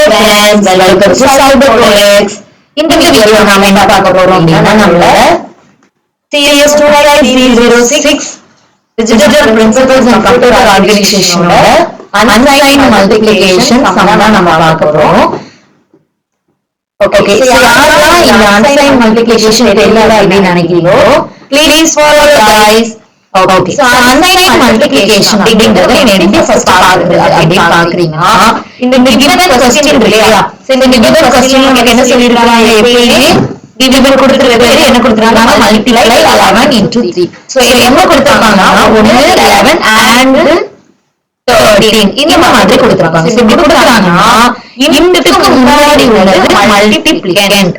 friends, welcome to Cybertronics. இந்த வீடியோல நாம என்ன பார்க்க போறோம் அப்படின்னா நம்மளோட series 206 digital principles and computer organization ஓட unsigned multiplication சம் தான் நம்ம பார்க்க போறோம். Okay, so யாரெல்லாம் இந்த unsigned multiplication தெரியல அப்படின்னு நினைக்கிறீங்களோ please follow guys. Okay, so unsigned multiplication அப்படிங்கறது என்ன ஃபர்ஸ்ட் பாக்குறது அப்படின்னு பாக்குறீங்கன்னா இந்த given question இருக்கு இல்லையா, சோ இந்த given question உங்களுக்கு என்ன சொல்லிருக்காங்க, எப்பவுமே given கொடுத்திருக்கிறது என்ன கொடுத்திருக்காங்க, multiply 11 into 3. சோ என்ன கொடுத்திருக்காங்கன்னா 1 11 and 13 இந்த மாதிரி கொடுத்திருக்காங்க. சோ இப்படி கொடுத்தாங்கன்னா இன்டுக்கு முன்னாடி உள்ளது மல்டிப்ளிகண்ட்,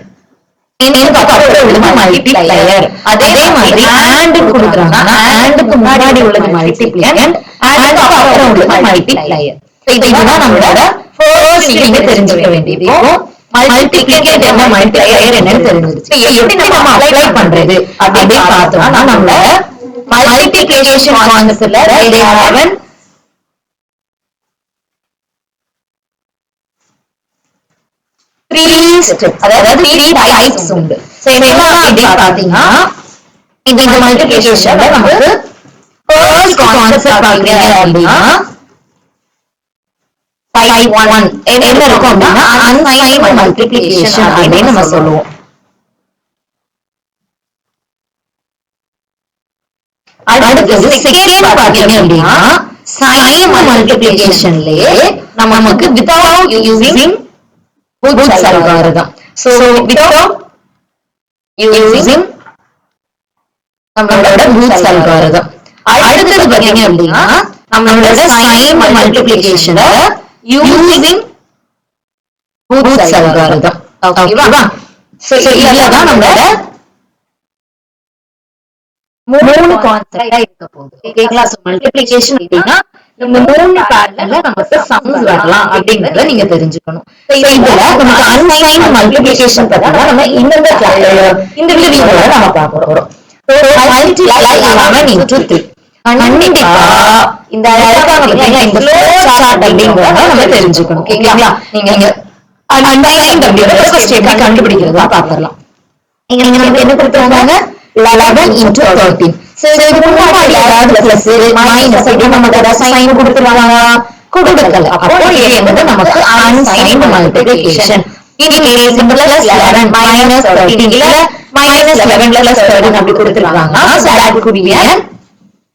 இன்னும் அப்புறம் உள்ளது மல்டிப்ளையர். அதே மாதிரி and கொடுக்கறாங்கன்னா and-க்கு முன்னாடி உள்ளது மல்டிப்ளிகண்ட், and அப்புறம் உள்ளது மல்டிப்ளையர். சோ இதுதான் நம்மளோட ஃபர்ஸ்ட் நீங்க தெரிஞ்சுக்க வேண்டியது. மல்டிப்ளிகண்ட் என்ன மல்டிப்ளையர் என்னன்னு தெரிஞ்சிருச்சு. எப்படி நம்ம அப்ளை பண்றது அப்படின்னு பார்த்தோம்னா நம்மளோட மல்டிப்ளிகேஷன் கான்செப்ட்ல 11 அதாவது 3 டைப்ஸ் உண்டு. சோ என்ன அப்படின்னு பாத்தீங்கன்னா இந்த மல்டிப்ளிகேஷன்ல நமக்கு ஃபர்ஸ்ட் கான்செப்ட் பாத்தீங்க அப்படின்னா டைப் 1 என்ன இருக்கும் அப்படின்னா அன்சைன்ட் மல்டிப்ளிகேஷன் அப்படின்னு நம்ம சொல்லுவோம். அடுத்து செகண்ட் பாத்தீங்க அப்படின்னா சைன் மல்டிப்ளிகேஷன்லயே நமக்கு without using Booth's algorithm. So without using நம்மளோட Booth's algorithm. அடுத்தது பாத்தீங்க அப்படின்னா நம்மளோட sign multiplication using Booth's algorithm. ஓகேவா? சோ இதுலதான் நம்மளோட மூணு கான்செப்டா இருக்க போகுது. ஓகேங்களா? சோ மல்டிப்ளிகேஷன் அப்படின்னா இந்த மூணு பேட்டர்ன்ல நமக்கு சம்ஸ் வரலாம் அப்படிங்கறத நீங்க தெரிஞ்சுக்கணும். இதுல நமக்கு அன்சைன்ட் மல்டிப்ளிகேஷன் பார்த்தா நம்ம இந்த வீடியோல நம்ம பார்க்க போறோம். மல்டிப்ளை 11 into 3 கண்டிப்பா இந்த இந்த ஃப்ளோ சார்ட் அப்படிங்கறத நம்ம தெரிஞ்சுக்கணும். ஓகேங்களா? நீங்க அன்சைன்ட் அப்படிங்கறத ஃபர்ஸ்ட் எப்படி கண்டுபிடிக்கிறதா பார்க்கலாம். இங்க நமக்கு என்ன கொடுத்திருக்காங்க 11 into 13. சோ இதுக்கு முன்னாடி யாராவது பிளஸ் மைனஸ் அப்படி நமக்கு ஏதாவது சைன் கொடுத்துருவாங்க, கொடுக்கல. அப்போ இது என்னது நமக்கு அன்சைன்ட் மல்டிப்ளிகேஷன். இது பிளஸ் 11 மைனஸ் 13 இல்ல மைனஸ் 11 பிளஸ் 13 அப்படி கொடுத்துருக்காங்க. So that could be an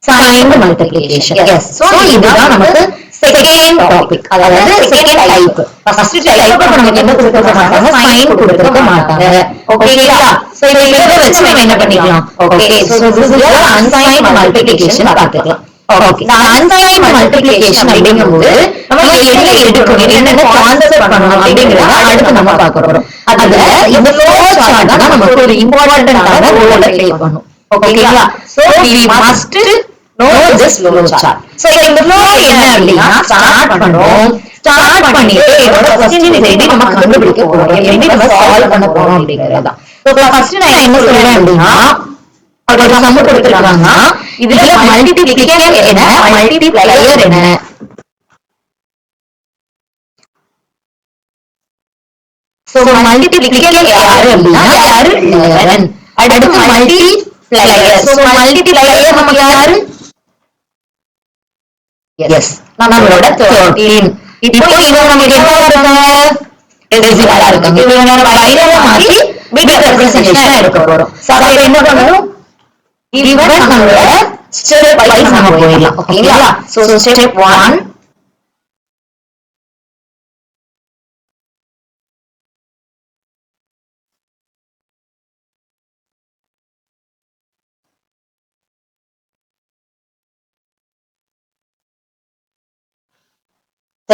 signed multiplication. Yes, so இதுதான் நமக்கு செகண்ட் டாபிக், அதாவது செகண்ட் டைப். ஃபர்ஸ்ட் டைப் நமக்கு என்ன கொடுத்திருக்க மாட்டாங்க, சைன் கொடுத்திருக்க மாட்டாங்க. ஓகேங்களா? சோ இத வச்சு நம்ம என்ன பண்ணிக்கலாம். Okay, so this is your unsigned multiplication பார்த்துக்கலாம். ஓகே, நான் unsigned multiplication அப்படிங்கும்போது நம்ம என்ன எடுக்கணும், என்னென்ன கான்செப்ட் பண்ணணும் அப்படிங்கறத அடுத்து நம்ம பார்க்க போறோம். அதுல இந்த ஃப்ளோ சார்ட் தான் நமக்கு ஒரு இம்பார்ட்டன்ட்டான ரோல் ப்ளே பண்ணும். ஓகேங்களா? So we must know this flow chart. So இந்த flow என்ன அப்படின்னா ஸ்டார்ட் பண்றோம். ஸ்டார்ட் பண்ணிட்டு இதோட क्वेश्चन எப்படி நம்ம கண்டுபிடிக்க போறோம், எப்படி நம்ம சால்வ் பண்ண போறோம் அப்படிங்கறத. சோ ஃபர்ஸ்ட் நான் என்ன சொல்றேன் அப்படின்னா ஒரு சம் கொடுத்திருக்காங்க. இதுல மல்டிப்ளிகேஷன் என்ன, மல்டிப்ளையர் என்ன. சோ மல்டிப்ளிகேஷன் யாரு அப்படின்னா யாரு 11. அடுத்து மல்டிப்ளையர். சோ மல்டிப்ளையர் நமக்கு யாரு, yes நம்மளோட 13. இப்போ இவங்க நமக்கு என்ன வருங்க, டெசிமலா இருக்காங்க. இவங்க பைனரி மாத்தி பிட் ரெப்ரசன்டேஷன் எடுக்க போறோம். சோ அப்ப என்ன பண்ணனும், இவன் நம்மளோட ஸ்டெப் வைஸ் நம்ம போயிடலாம். ஓகேங்களா? சோ ஸ்டெப் 1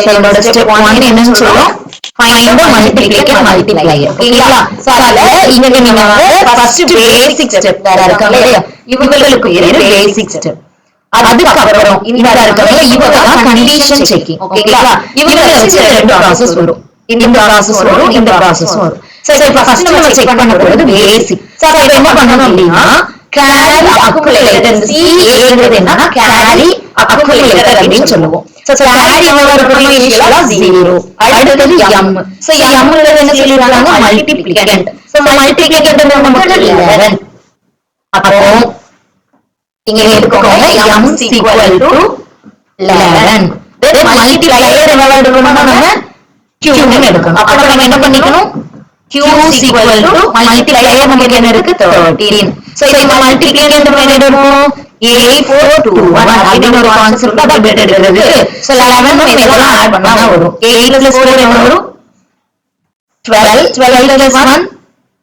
இதோட ஸ்டெப் 1 என்னன்னு சொல்றோம், find the multiplication multiplier. ஓகேங்களா? சோ அதுல இங்க நீங்க ஃபர்ஸ்ட் பேசிக் ஸ்டெப் தர இருக்காங்க இல்லையா, இவங்களுக்கு பேரு பேசிக் ஸ்டெப். அதுக்கு அப்புறம் இந்த இருக்காங்க இவங்க தான் கண்டிஷன் செக்கிங். ஓகேங்களா? இவங்க வச்சு ரெண்டு process வரும், இந்த process வரும், இந்த process வரும். சோ இப்போ ஃபர்ஸ்ட் நம்ம செக் பண்ண போறது பேசிக். சோ அப்ப என்ன பண்ணனும் அப்படினா கேரி அக்குமுலேட்டர், இந்த CA ங்கிறது என்னன்னா கேரி அக்குமுலேட்டர் அப்படின்னு சொல்லுவோம். சோ கேரி எவ்வளவு இருக்கணும்? இனிஷியலா 0. அடுத்தது m. சோ m ங்கிறது என்ன சொல்லிருக்காங்க? மல்டிப்ளிகண்ட். சோ மல்டிப்ளிகண்ட் நமக்கு 11. அப்போ இங்க எடுத்துக்கோங்க m is equal to 11. then multiplier எவ்வளவு எடுக்கணும்னா நம்ம q ன்னு எடுக்கணும். அப்ப நம்ம என்ன பண்ணிக்கணும்? q is equal to multiplier நமக்கு என்ன இருக்கு? 13. சோ இந்த மல்டிப்ளிகண்ட் என்ன எடுக்கணும்? 8421 அப்படிங்கிற ஒரு கான்செப்ட் தான் பேட் எடுக்கிறது. சோ 11 இதெல்லாம் ஆட் பண்ணா வரும். 8 plus 4 எவ்வளவு வரும்? 12. 12 plus 1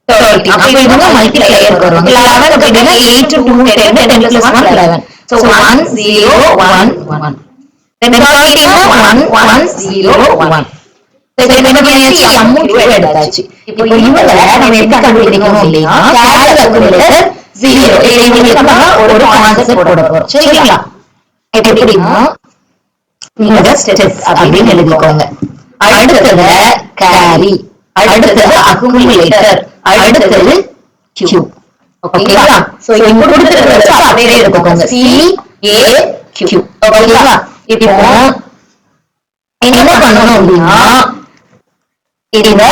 13. அப்ப இதுங்க மல்டிப்ளையர் வரும். 11 அப்படினா 8 to 2 10 10 plus 1 11. So 1011. Then 13 1101. So இது என்ன பண்ணியாச்சு? m q எடுத்தாச்சு. இப்போ இவங்க நம்ம எப்படி கண்டுபிடிக்கணும் அப்படினா கேரி அக்குமுலேட்டர் 0. இவங்களுக்கு நம்ம ஒரு கான்செப்ட் போட போறோம். சரிங்களா? எப்படின்னா நீங்க ஸ்டெப்ஸ் அப்படின்னு எழுதிக்கோங்க. அடுத்தது கேரி, அடுத்தது அக்குமுலேட்டர், அடுத்தது q. ஓகேங்களா? சோ இங்க கொடுத்திருக்கிறது வச்சு அப்படியே எடுத்துக்கோங்க. c a q. ஓகேங்களா? இப்போ என்ன பண்ணணும் அப்படின்னா இந்த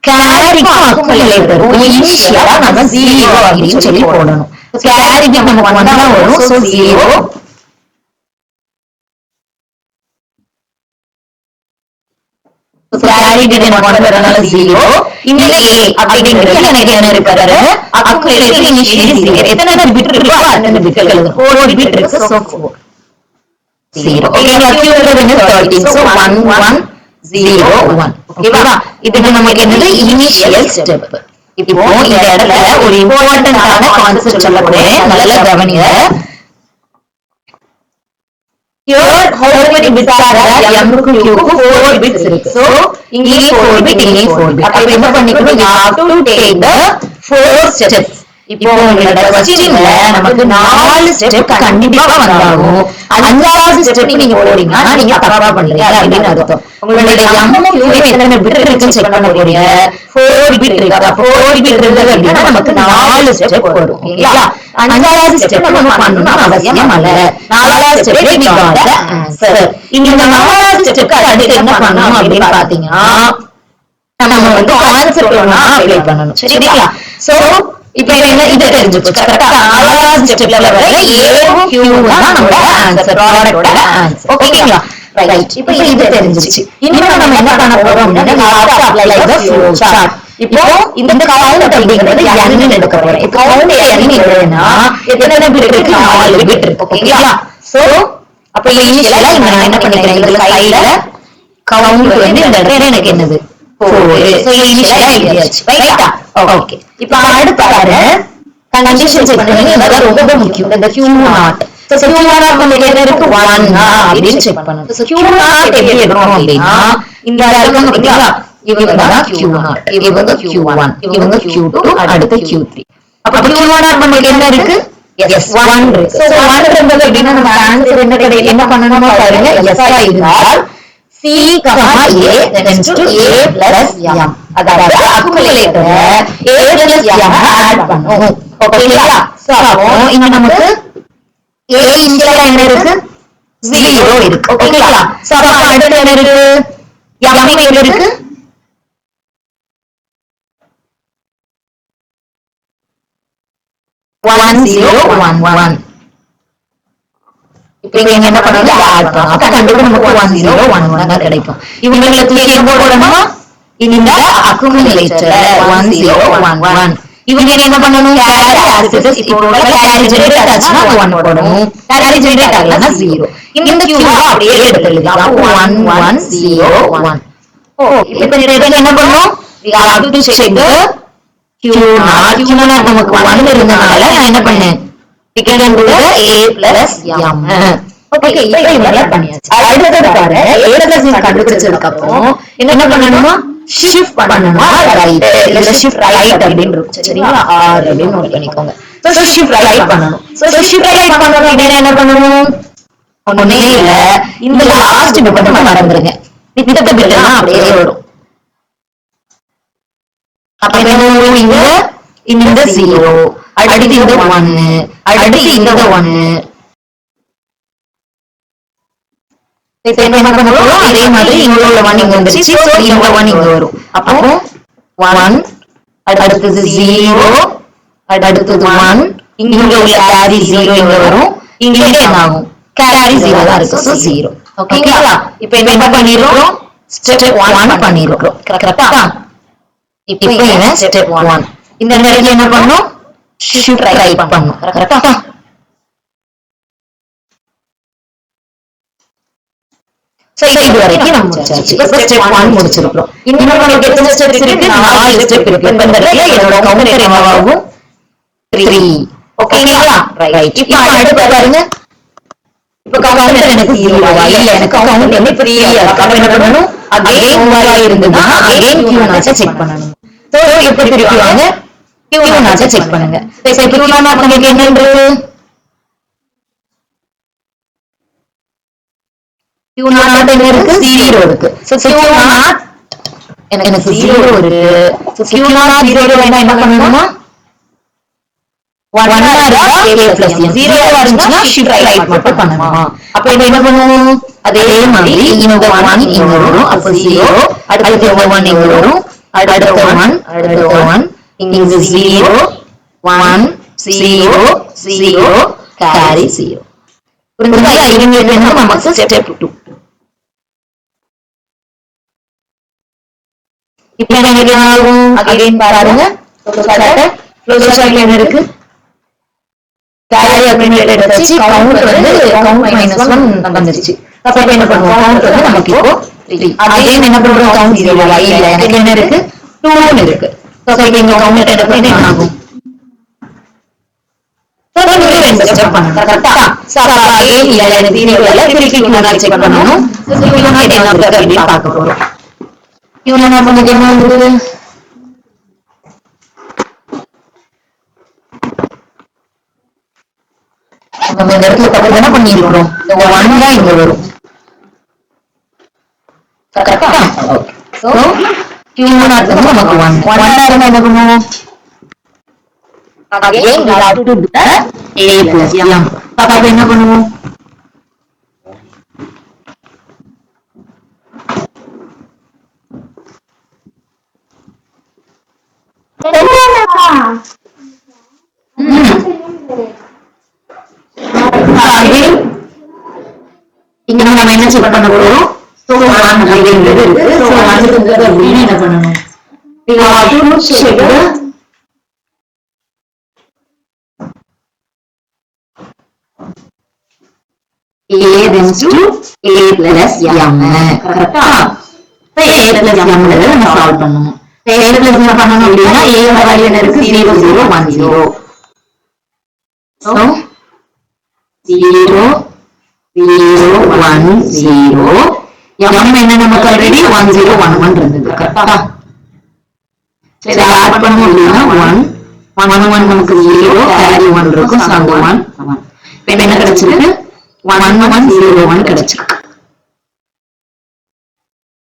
கேரிக்கு அக்குமுலேட்டர் இனிஷியலா நம்ம 0 அப்படின்னு சொல்லி போடணும். கேரிக்கு நமக்கு 1 தான் வரும். சோ 0 கேரிக்கு நமக்கு 1 வரனால 0. இந்த a அப்படிங்கிறது எனக்கு என்ன இருக்காரு? Accumulator initially 0. எத்தனை பிட் இருக்கோ அத்தனை பிட்கள் எழுதணும். 4 பிட் இருக்கு. சோ 4 0. ஓகேங்களா? q ங்கிறது 13. சோ 1101. ஓகேவா? இது நமக்கு என்னது? Initial step. இப்போ இந்த இடத்துல ஒரு இம்பார்ட்டன்ட்டான கான்செப்ட் சொல்ல போறேன். நல்லா கவனிங்க. Here how many bits are there? m க்கு q க்கு 4 bits இருக்கு. So இங்கே 4 bit, இங்கே 4 bit. அப்ப என்ன பண்ணிக்கணும்? You have to take the 4 steps. இப்போ உங்களோட क्वेश्चनல நமக்கு 4 ஸ்டெப் கண்டிப்பா வந்தாகும். அஞ்சாவது ஸ்டெப் நீங்க போறீங்கன்னா நீங்க தப்பா பண்றீங்க அப்படின்னு அர்த்தம். உங்களுடைய m q எத்தனை பிட் இருக்குன்னு செக் பண்ண போறீங்க. 4 பிட் இருக்கு. அப்ப 4 பிட் இருந்தது அப்படின்னா நமக்கு 4 ஸ்டெப் வரும். ஓகேங்களா? அஞ்சாவது ஸ்டெப் நம்ம பண்ணனும் அவசியம் அல்ல. நாலாவது step we got the answer. இந்த நாலாவது ஸ்டெப்க்கு அடுத்து என்ன பண்ணனும் அப்படின்னு பாத்தீங்கன்னா நம்ம வந்து கான்செப்ட் ஒண்ணா அப்ளை பண்ணனும். சரிங்களா? சோ இப்போ என்ன இது தெரிஞ்சுச்சு. கரெக்ட்டா? நாலாவது ஸ்டெப்ல வர a q தான் நம்மளோட ஆன்சர், ப்ராடக்ட்டோட ஆன்சர். ஓகேங்களா? ரைட். இப்போ இது தெரிஞ்சிச்சு. இன்னும் நம்ம என்ன பண்ண போறோம் அப்படின்னா we have to apply the flow chart. இப்போ இந்த கவுண்ட் அப்படிங்கிறது n ன்னு எடுக்க போறேன். இப்போ கவுண்ட் n எழுதுனா எத்தனை பிட் இருக்கு? 4 பிட் இருக்கு. ஓகேங்களா? சோ அப்ப இனிஷியலா நான் என்ன பண்ணிக்கிறேன்? இதுல சைடுல கவுண்ட் வந்து இந்த இடத்துல எனக்கு என்னது? 4. சோ இனிஷியலா எழுதியாச்சு. ரைட்டா? ஓகே. இப்போ அடுத்து பாரு கண்டிஷன் செக் பண்ணுங்க. இதெல்லாம் ரொம்ப முக்கியம். இந்த q0. சோ q0 நமக்கு என்ன இருக்கு? 1 அப்படினு செக் பண்ணனும். சோ q0 எப்படி எடுக்கணும் அப்படினா இந்த இடத்துல பாத்தீங்களா? இவங்க தான் q0, இவங்க q1, இவங்க q2, அடுத்து q3. அப்ப q0 நமக்கு என்ன இருக்கு? yes 1 இருக்கு. சோ 1 இருந்தது அப்படினா நம்ம ஆன்சர் என்ன பண்ணனுமா பாருங்க. yes ஆ இருந்தால் c, a tends to a plus m. அதாவது accumulator a plus m add பண்ணும். ஓகேங்களா? சோ அப்போ இங்க நமக்கு a இன்ஷியலா என்ன இருக்கு? 0 இருக்கு. ஓகேங்களா? சோ அப்ப அடுத்து என்ன இருக்கு? m எங்க இருக்கு? 1011. இப்போ இங்க என்ன பண்ணுங்க? ஆட் பண்ணனும். அப்ப கண்டிப்பா நமக்கு 1011 தான் கிடைக்கும். இவங்களுக்கு தூக்கி எங்க போடணுமா? இந்த அக்குமுலேட்டர் 1011. இவங்க என்ன பண்ணனும்? கேரி ஆக்சிஸ் இப்போ கேரி ஜெனரேட் ஆச்சுனா 1 போடணும். கேரி ஜெனரேட் ஆகலனா 0. இந்த q அப்படியே எடுத்து எழுதலாம். அப்ப 1101. ஓ இப்போ என்ன பண்ணனும்? we have to check the q0 நமக்கு 1 இருந்தனால நான் என்ன பண்ணேன்? we can do the a plus m. Okay இப்போ இதெல்லாம் பண்ணியாச்சு. அடுத்து பாரு a plus m கண்டுபிடிச்சதுக்கு அப்புறம் என்ன பண்ணனுமா? ஷிஃப்ட் பண்ணனுமா? ரைட். இல்ல ஷிஃப்ட் ரைட் அப்படினு இருக்கு. சரிங்களா? r அப்படினு நோட் பண்ணிக்கோங்க. சோ ஷிஃப்ட் ரைட் பண்ணனும். சோ ஷிஃப்ட் ரைட் பண்ணனும் அப்படினா என்ன பண்ணனும்? ஒண்ணுமே இல்ல. இந்த லாஸ்ட் பிட் மட்டும் மறந்துருங்க. மித்த பிட் எல்லாம் அப்படியே வரும். அப்ப என்ன வரும்? இந்த 0, அடுத்து இந்த 1, அடுத்து இந்த 1, இப்ப என்ன பண்ண போறோம், அதே மாதிரி இங்க உள்ள 1 இங்க வந்துருச்சு. சோ இந்த 1 இங்க வரும். அப்போ 1 அடுத்தது 0 அடுத்தது 1 இங்க உள்ள கேரி 0 இங்க வரும். இங்க என்ன ஆகும், கேரி 0 தான் இருக்கு. சோ 0. ஓகேங்களா? இப்போ என்ன பண்ணிரோம், ஸ்டெப் 1 பண்ணிரோம். கரெக்ட்டா? இப்போ இவன் ஸ்டெப் 1. இந்த இடத்துல என்ன பண்ணனும், ஷிஃப்ட் ரைட் பண்ணனும். கரெக்ட்டா? சோ இது வரைக்கும் நம்ம முடிச்சாச்சு. இப்போ ஸ்டெப் 1 முடிச்சிரோம். இன்னும் நமக்கு எத்தனை ஸ்டெப்ஸ் இருக்கு, 4 ஸ்டெப் இருக்கு. இப்போ இந்த இடத்துல என்னோட கவுண்டர் என்னவாகும், 3. ஓகேங்களா? ரைட். இப்போ அடுத்து பாருங்க, இப்போ கவுண்டர் எனக்கு 0 இல்ல, எனக்கு கவுண்ட் வந்து 3 அப்ப என்ன பண்ணனும், அகைன் 1 இருந்ததுன்னா அகைன் Q நாச்ச செக் பண்ணனும். சோ இப்போ திருப்பி வாங்க, Q நாச்ச செக் பண்ணுங்க. இப்போ Q நாட் நமக்கு என்ன இருக்கு, Q நாட் என்ன இருக்கு, 0 இருக்கு. சோ Q நாட் எனக்கு 0 இருக்கு. சோ Q நாட் 0 வேணா என்ன பண்ணனும்னா 1 இருந்தா a plus m, 0 இருந்துச்சுன்னா ஷிஃப்ட் ரைட் மட்டும் பண்ணனும். அப்ப என்ன பண்ணனும், அதே மாதிரி இந்த 1 இங்க வரும். அப்ப 0 அடுத்து இந்த 1 இங்க வரும். அடுத்த 1 இங்க 0 1 0 0 கேரி 0. புரிஞ்சுதா? இவங்களுக்கு என்ன நமக்கு ஸ்டெப் 2. இப்போ என்ன ஆகும், அகைன் பாருங்க, க்ளோஸ் சார்ட்ல என்ன இருக்கு, கேரி அக்ரிமெண்ட் எடுத்துச்சு. கவுண்ட் வந்து கவுண்ட் -1 வந்துருச்சு. அப்ப என்ன பண்ணுவோம், கவுண்ட் வந்து நமக்கு இப்போ 3. அகைன் என்ன பண்றோம், கவுண்ட் 0 இல்ல, எனக்கு என்ன இருக்கு, 2 இருக்கு. சோ இங்க கவுண்ட் எடுத்து என்ன ஆகும், ரெண்டு ஸ்டெப் பண்ணனும். கரெக்ட்டா? சோ அப்ப அகைன் இல்ல, எனக்கு 0 இல்ல, திருப்பி Q நாட் செக் பண்ணனும். சோ Q நாட் என்ன இருக்கு அப்படினு பார்க்க போறோம். Q நாட் நமக்கு என்ன இருக்கு, நம்ம இந்த இடத்துல தப்பு என்ன பண்ணிருக்கோம், இந்த 1 தான் இங்க வரும். கரெக்ட்டா? ஓகே. சோ Q நாட் வந்து நமக்கு 1 இருந்தா என்ன பண்ணுவோம், again we have to do the a plus m. அப்ப என்ன பண்ணுவோம், இங்க நம்ம என்ன செக் பண்ண போறோம், சோ 1 அப்படிங்கிறது இருக்கு. சோ 1 இருக்கிறது அப்படினா என்ன பண்ணனும், we have to check the a tends to a plus m. கரெக்ட்டா? சோ a plus m ல நம்ம சால்வ் பண்ணனும். a plus m பண்ணனும் அப்படினா a யோட வேல்யூ என்ன இருக்கு, 0 0 1 0. சோ 0 0 1 0. m என்ன நமக்கு ஆல்ரெடி 1 0 1 1 இருந்தது. கரெக்ட்டா? சரி, ஆட் பண்ணனும் அப்படினா 1 1 1 நமக்கு 0 கேரி 1 இருக்கும். சோ அந்த 1 1. இப்போ என்ன கிடைச்சிருக்கு, 1 1 0 1 கிடைச்சிருக்கு.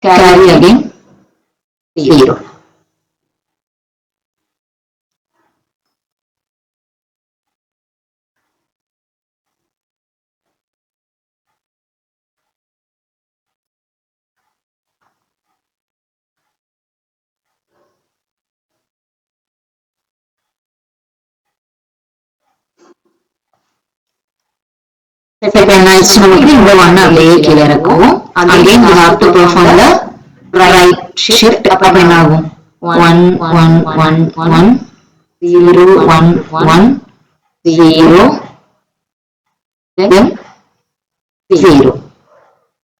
Carry again 0. இப்போ என்ன ஆயிடுச்சு, நமக்கு இந்த 1 அப்படியே கீழே இருக்கும். Again we have to perform the right shift. அப்ப என்ன ஆகும், 1 1 1 1 0 1 1 0 then 0.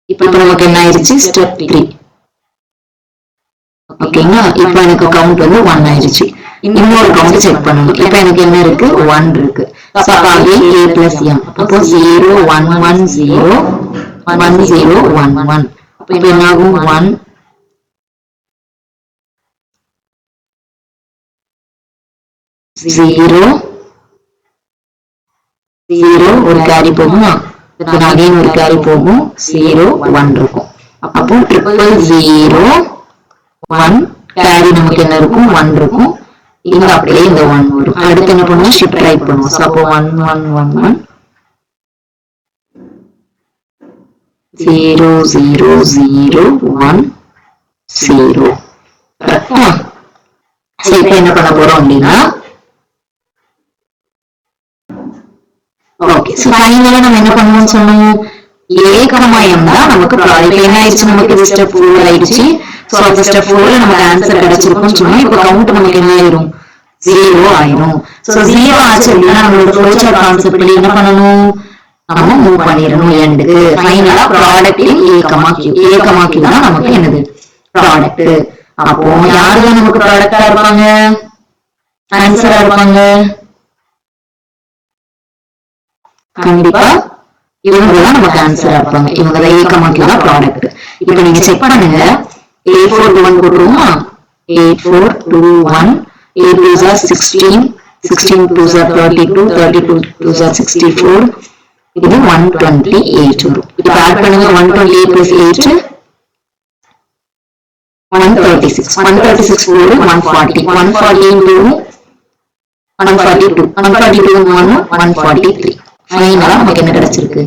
இப்போ நமக்கு என்ன ஆயிடுச்சு, ஸ்டெப் 3. ஓகேங்களா? இப்போ எனக்கு கவுண்ட் வந்து 1 ஆயிடுச்சு. இன்னொரு கவுண்ட் செக் பண்ணணும். இப்போ எனக்கு என்ன இருக்கு, 1 இருக்கு. அப்ப அகைன் a plus m. அப்போ 0 1 1 0 1 0 1 1. அப்ப என்ன ஆகும், 1 0 0 ஒரு கேரி போகுமா, அகைன் ஒரு கேரி போகும், 0 1 இருக்கும். அப்போ 0 1 கேரி நமக்கு என்ன இருக்கும், 1 இருக்கும். இங்க அப்படியே இந்த 1 வரும். அடுத்து என்ன பண்ணுவோம், ஷிஃப்ட் ரைட் பண்ணுவோம். சோ அப்போ 1 1 1 1 0 0 0 1 0. கரெக்டா? சோ இப்போ என்ன பண்ண போறோம் அப்படின்னா ஓகே சோ ஃபைனலா நம்ம என்ன பண்ணுவோம்னு சொன்னோம் a, m தான் நமக்கு ப்ராடக்ட் என்ன ஆயிடுச்சு நமக்கு ஸ்டெப் 4 ஆயிடுச்சு சோ அந்த ஸ்டெப் 4ல நமக்கு ஆன்சர் கிடைச்சிருக்கும்னு சொன்னா இப்போ கவுண்ட் நமக்கு என்ன ஆயிரும் 0 ஆயிரும் சோ 0 ஆச்சு அப்படின்னா நம்மளோட ஃப்ளோ சார்ட் கான்செப்ட்ல என்ன பண்ணணும் நம்ம மூவ் பண்ணிரணும் எண்டுக்கு ஃபைனலா ப்ராடக்ட் இன் a, q தான் நமக்கு என்னது ப்ராடக்ட் அப்போ யாரு தான் நமக்கு ப்ராடக்ட்டா இருப்பாங்க ஆன்சரா இருப்பாங்க கண்டிப்பா இவங்க தான் நமக்கு ஆன்சரா இருப்பாங்க இவங்க தான் a, q தான் ப்ராடக்ட் இப்போ நீங்க செக் பண்ணுங்க 842 போட்டுருவோமா 8421 8 2s are 16 16 2s are 32 32 2s are 64 இது 128 வரும் இப்போ ஆட் பண்ணுங்க 128 plus 8 136 136 போடு 140 140 into 142 142 143 ஃபைனலா நமக்கு என்ன கிடைச்சிருக்கு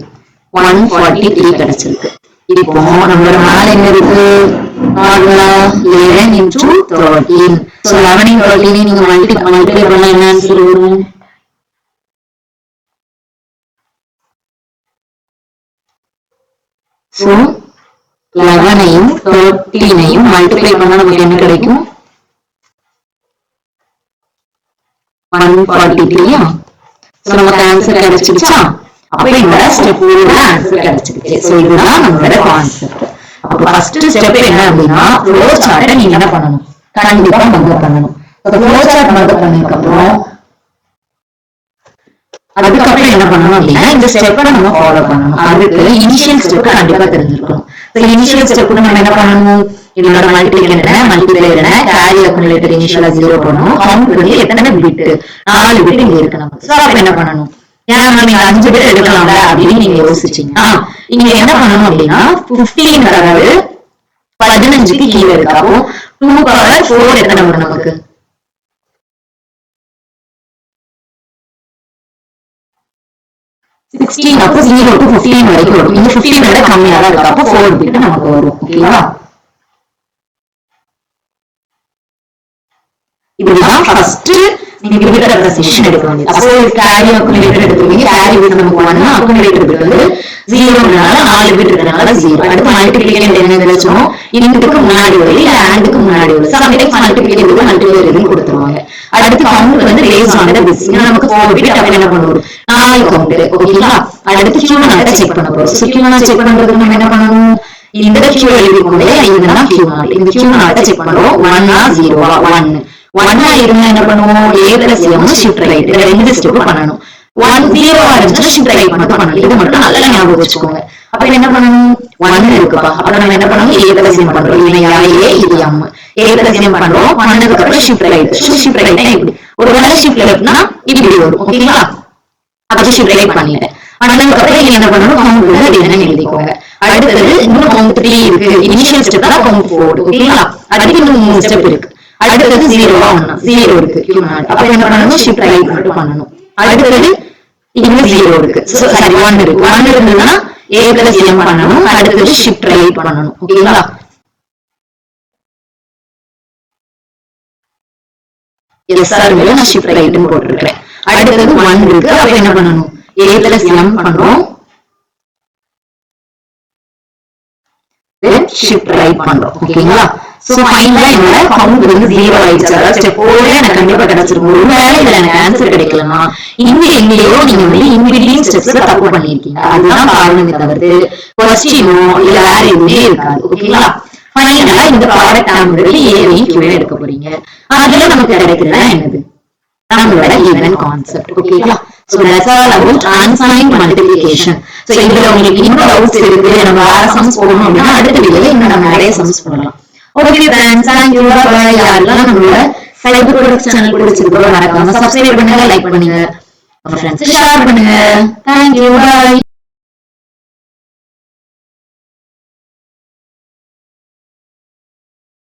143 கிடைச்சிருக்கு இப்போ நம்மளோட மேல என்ன இருக்கு 11 into 13 so 11 and 13 நீங்க மல்டிப்ளை பண்ணா என்ன ஆன்சர் வரும் so 11 ஐயும் 13 ஐயும் மல்டிப்ளை பண்ணா நமக்கு என்ன கிடைக்கும் 143 சோ நமக்கு ஆன்சர் கிடைச்சிருச்சா அப்ப இந்த ஸ்டெப் 4 ஆன்சர் கிடைச்சிருச்சு சோ இதுதான் நம்மளோட கான்செப்ட் அப்ப ஃபர்ஸ்ட் ஸ்டெப் என்ன அப்படின்னா ஃப்ளோ சார்ட்டை நீங்க என்ன பண்ணணும் கண்டிப்பா மர்க் பண்ணணும் அப்ப ஃப்ளோ சார்ட் மர்க் பண்ணதுக்கு அப்புறம் அதுக்கப்புறம் என்ன பண்ணணும் அப்படின்னா இந்த ஸ்டெப்பை நம்ம ஃபாலோ பண்ணணும் அதுக்கு இனிஷியல் ஸ்டெப் கண்டிப்பா தெரிஞ்சிருக்கணும் இனிஷியல் ஸ்டெப் நம்ம என்ன பண்ணணும் இதோட மல்டிப்ளை என்ன கேரி அக்குமுலேட்டர் இனிஷியலா 0 பண்ணணும் கவுண்ட் பண்ணி எத்தனை பிட் 4 பிட் இங்க இருக்கு நமக்கு சோ அப்ப என்ன பண்ணணும் ஏன்னா நீங்க 5 பிட் எடுக்கலாம்ல அப்படின்னு நீங்க யோசிச்சீங்க இங்க என்ன பண்ணணும் அப்படின்னா 15 அதாவது 15க்கு கீழே இருக்கு அப்போ 2 பவர் 4 எத்தனை வரும் நமக்கு 16 அப்போ 0 to 15 வரைக்கும் வரும் இந்த 15 விட கம்மியா தான் இருக்கு அப்போ 4 பிட் நமக்கு வரும் ஓகேவா இதுதான் ஃபர்ஸ்ட் நீங்க பிட் ரெப்ரசன்டேஷன் எடுக்க வேண்டியது அப்போ கேரி அக்குமுலேட்டர் எடுத்துவீங்க கேரி பிட் நமக்கு 1 அக்குமுலேட்டர் பிட் வந்து 0னால 4 பிட் இருக்கனால 0 அடுத்து மல்டிப்ளிகேஷன் என்ன எழுதணும் இன்டுக்கு முன்னாடி வரும் இல்ல ஆண்டுக்கு முன்னாடி வரும் சம்டைம்ஸ் மல்டிப்ளிகேஷனுக்கு மல்டிப்ளை எழுதி கொடுத்துருவாங்க அடுத்து கவுண்ட் வந்து பேஸ்ட் ஆன் தி பிட்ஸ் நமக்கு 4 பிட் அப்ப என்ன பண்ணுவோம் 4 கவுண்ட் ஓகேங்களா அடுத்து Q நாட் செக் பண்ண போறோம் சோ Q நாட் செக் பண்றதுக்கு நம்ம என்ன பண்ணணும் இந்த Q எழுதி கொண்டே இதுதான் Q நாட் இந்த Q நாட் செக் பண்றோம் 1 ஆ 0 ஆ 1 1 இருந்தா என்ன பண்ணுவோம் a plus m shift right இந்த ரெண்டு ஸ்டெப் பண்ணணும் 1 0 ஆ இருந்துச்சுனா ஷிஃப்ட் ரைட் மட்டும் பண்ணணும் இது மட்டும் நல்லா ஞாபகம் வச்சுக்கோங்க அப்ப என்ன பண்ணணும் 1 இருக்குப்பா அப்ப நம்ம என்ன பண்ணணும் a plus m பண்றோம் இது a இது m a plus m பண்றோம் பண்ணதுக்கு அப்புறம் ஷிஃப்ட் ரைட்னா இப்படி ஒருவேளை ஷிஃப்ட் லெஃப்ட்னா இப்படி வரும் ஓகேங்களா அப்ப ஷிஃப்ட் ரைட் பண்ணிட்டேன் பண்ணதுக்கு அப்புறம் நீங்க என்ன பண்ணணும் கவுண்ட் வந்து அது என்ன எழுதிக்கோங்க அடுத்தது இன்னும் கவுண்ட் 3 இருக்கு இனிஷியல் ஸ்டெப் தான் கவுண்ட் 4 ஓகேங்களா அடுத்து இன்னும் 3 ஸ்டெப் இருக்கு அடுத்தது 0 ஆ 0 இருக்கு Q நாட் அப்ப என்ன பண்ணணும் ஷிஃப்ட் ரைட் மட்டும் பண்ணணும் அடுத்தது இங்க 0 இருக்கு சாரி 1 இருக்கு 1 இருந்ததுன்னா a plus m பண்ணணும் அடுத்தது ஷிஃப்ட் ரைட் பண்ணணும் ஓகேங்களா எஸ்ஆர் மேல நான் ஷிஃப்ட் ரைட்னு போட்டுருக்கேன் அடுத்தது 1 இருக்கு அப்ப என்ன பண்ணணும் a plus m பண்றோம் ஷிஃப்ட் ரைட் பண்றோம் ஓகேங்களா சோ ஃபைனலா என்னோட கவுண்ட் வந்து 0 ஆயிடுச்சு அதாவது ஸ்டெப் 4 எனக்கு கண்டிப்பா கிடைச்சிருக்கும் ஒருவேளை இதுல எனக்கு ஆன்சர் கிடைக்கலன்னா இங்க எங்கேயோ நீங்க வந்து இன்பிட்வீன் ஸ்டெப்ஸ்ல தப்பு பண்ணிருக்கீங்க அதுதான் காரணமே தவிர்த்து கொஸ்டினோ இல்ல வேற எதுவுமே இருக்காது ஓகேங்களா ஃபைனலா இந்த ப்ராடக்ட் ஆம்பிள் ஏவையும் கியூவையும் எடுக்க போறீங்க அதுல நமக்கு கிடைக்கிறதா என்னது நம்மளோட ஈவன் கான்செப்ட் ஓகேங்களா so that's all about unsigned multiplication so இதுல உங்களுக்கு இன்னும் டவுட்ஸ் இருக்கு நம்ம வேற சம்ஸ் போடணும் அப்படின்னா அடுத்த வீடியோல இன்னும் நம்ம நிறைய சம்ஸ் போடலாம் okay friends thank you bye யாரெல்லாம் நம்மளோட சைபர் ப்ராடக்ட்ஸ் சேனல் பிடிச்சிருக்கோ மறக்காம சப்ஸ்கிரைப் பண்ணுங்க லைக் பண்ணுங்க உங்க ஃப்ரெண்ட்ஸ் ஷேர் பண்ணுங்க தேங்க் யூ பை